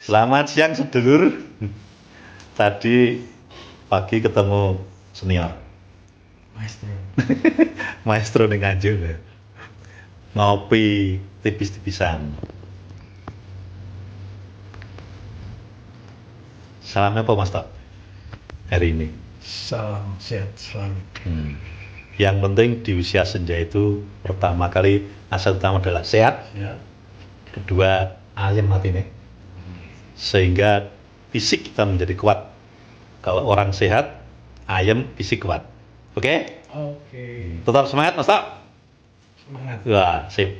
Selamat siang sedulur. Tadi pagi ketemu senior. Maestro. Maestro ning Nganjuk. Ngopi tipis-tipisan. Salamnya apa Mas Tok? Hari ini. Salam sehat selalu. Yang penting di usia senja itu pertama kali asal utama adalah sehat. Ya. Kedua ayem hati nih. Sehingga fisik kita menjadi kuat. Kalau orang sehat, ayem, fisik kuat. Oke? Oke. Tetap semangat Mas Tok. Semangat. Wah, sip.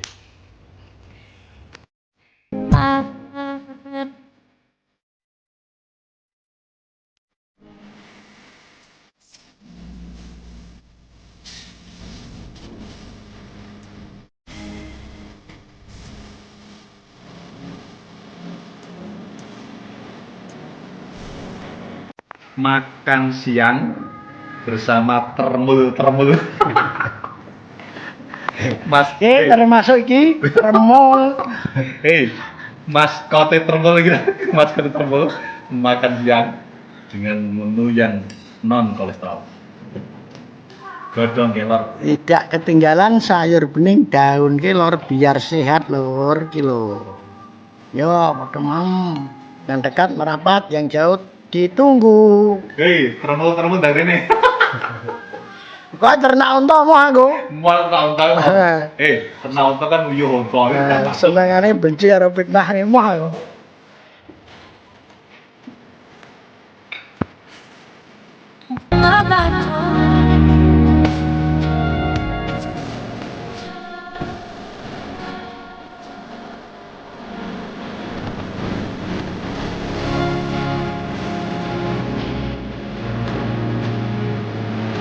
Makan siang bersama termul. Mas, Termasuk iki remol. Mas kote termul gitu. Mas kote termul makan siang dengan menu yang non kolesterol. Godong kelor. Tidak ketinggalan sayur bening daun kelor biar sehat lur kilo. Yo, padha mau. Yang dekat merapat, yang jauh ditunggu. Termul dari ini. Kok ternak unta mau aku? Mual tahun-tahun. Ternak unta kan uyuh unta. Senengane benci karo fitnah mau aku. Love that